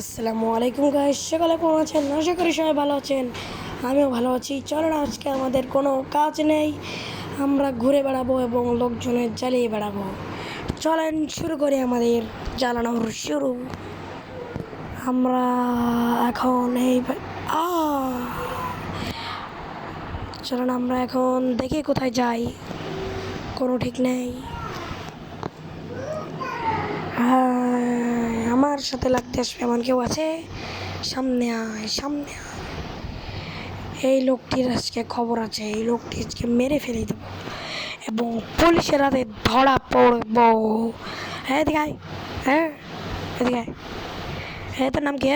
আসসালামু আলাইকুম গাইস, সকালে কেমন আছেন? আশা করি সবাই ভালো আছেন। আমিও ভালো আছি। চলো না, আজকে আমাদের কোনো কাজ নেই, আমরা ঘুরে বেড়াবো এবং লোকজনের জ্বালিয়ে বেড়াবো। চলেন শুরু করি আমাদের জ্বালানোর শুরু। আমরা এখন আ চলেন আমরা এখন দেখি কোথায় যাই, কোনো ঠিক নেই। আমার সাথে লাগতে আসবে এমন কেউ আছে? সামনে আয়, সামনে আয়। এই লোকটির আজকে খবর আছে, এই লোকটি আজকে মেরে ফেলে দেব এবং পুলিশের হাতে ধরা পড়ব। হ্যাঁ এদিকে আয়, হ্যাঁ এদিকে আয়। হ্যাঁ তোর নাম কি?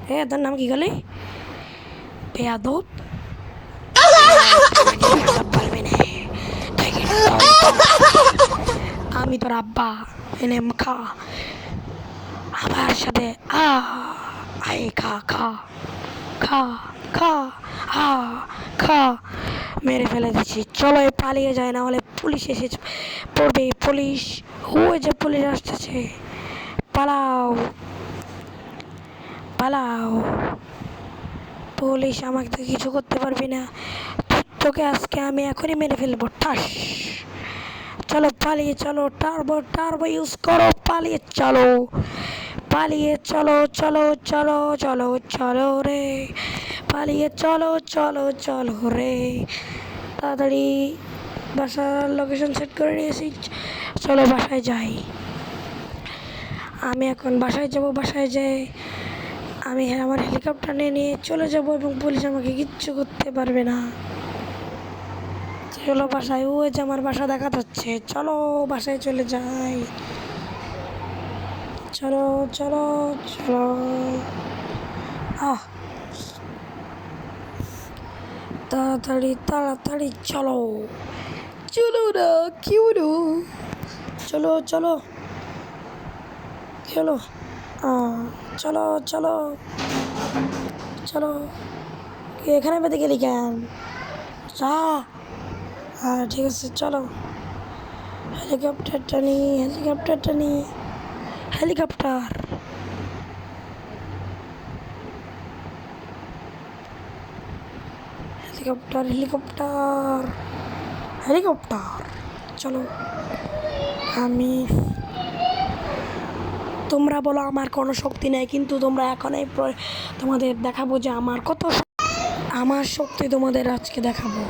হ্যাঁ তোর নাম কি গেলি? বেয়াদব। বলবি না, আমি তোর আব্বা। এনে খা আমার সাথে। আয় খা খা খা খা খা খা। মেরে ফেলে দিচ্ছি, চলো পালিয়ে যায়, না হলে পুলিশ এসে পড়বে। পুলিশ, ওই যে পুলিশ আসতেছে। পালাও পালাও, পুলিশ আমাকে তো কিছু করতে পারবি না, তোকে আজকে আমি এখনই মেরে ফেলবো। ঠাস, চলো পালিয়ে চলো, টার্বো টার্বো ইউজ করো, পালিয়ে চলো, পালিয়ে চলো চলো চলো চলো চলো রে, পালিয়ে চলো চলো চলো রে। তাড়াতাড়ি বাসার লোকেশন সেট করে নিয়েছি, চলো বাসায় যাই। আমি এখন বাসায় যাব, বাসায় যাই আমি আমার হেলিকপ্টার নিয়ে চলে যাব এবং পুলিশ আমাকে কিচ্ছু করতে পারবে না। চলো বাসায়, ওই যে আমার বাসা দেখা যাচ্ছে, চলো বাসায় চলে যাই। চলো চলো চলো। তাড়াতাড়ি তাড়াতাড়ি চলো, চলো না কেউ না, চলো চলো চলো চলো চলো চলো। এখানে বেঁধে গেলি কেন? ঠিক আছে চলো, হেলিকপ্টারটা নিই, হেলিকপ্টারটা নিই, হেলিকপ্টার হেলিকপ্টার হেলিকপ্টার হেলিকপ্টার। চলো, তোমরা বলো আমার কোনো শক্তি নেই, কিন্তু তোমরা এখন তোমাদের দেখাবো যে আমার শক্তি তোমাদের আজকে দেখাবো।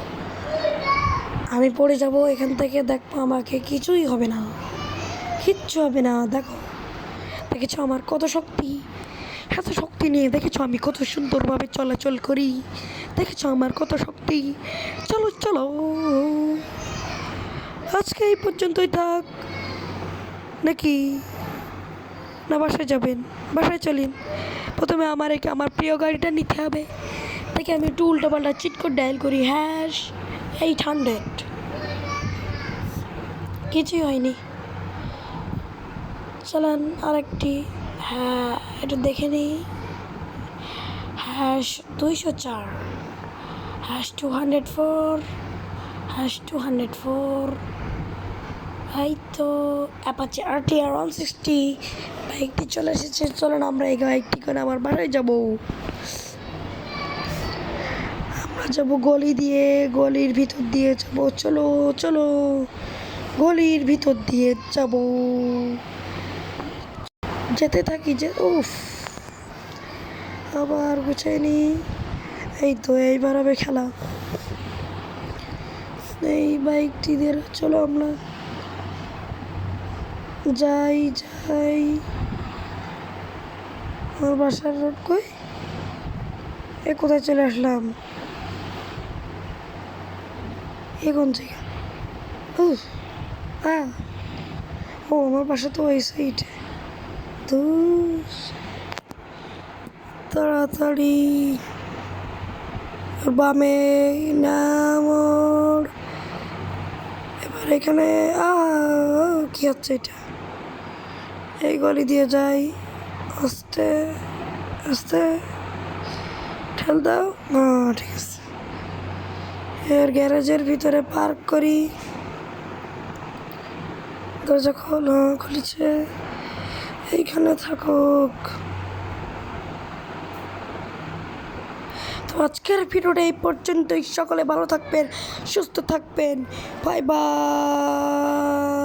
আমি পড়ে যাব এখান থেকে, দেখবো আমাকে কিছুই হবে না, কিচ্ছু হবে না। দেখেছো আমার কত শক্তি? এত শক্তি নিয়ে দেখেছো আমি কত সুন্দরভাবে চলাচল করি? দেখেছো আমার কত শক্তি? চলো চলো, আজকে এই পর্যন্তই থাক নাকি? না বাসায় যাবেন? বাসায় চলেন। প্রথমে আমার প্রিয় গাড়িটা নিতে হবে। দেখে আমি একটু উল্টোপাল্টা চিট করে ডায়াল করি, #800। কিছুই হয়নি। চলেন আরেকটি, একটু দেখে নিই। #204, #204, #204। এই তো অ্যাপাচি RTR 160 বাইকটি চলে এসেছে। চলেন আমরা এই বাইকটি করে আমার বাসায় যাব। আমরা যাব গলি দিয়ে, গলির ভিতর দিয়ে যাব। চলো চলো, গলির ভিতর দিয়ে যাব, যেতে থাকি। যে উফ, আবার গুছাইনি। এই তো এইবার হবে খেলা, এই বাইকটি দিয়ে। চলো আমরা যাই যাই। আমার বাসার রোড কই? কোথায় চলে আসলাম? কোন জায়গা? আমার বাসা তো ওই সাইডে। তো তাড়াতাড়ি বামে নামর। এবার এখানে কি হচ্ছে এটা? এই গলি দিয়ে যাই, আস্তে আস্তে ঠেল দাও। ঠিক আছে, এর গ্যারেজের ভিতরে পার্ক করি। দরজা খোল, হ্যাঁ খুলেছে। এইখানে থাকুক। তো আজকের ভিডিওটা এই পর্যন্তই। সকলে ভালো থাকবেন, সুস্থ থাকবেন। Bye bye.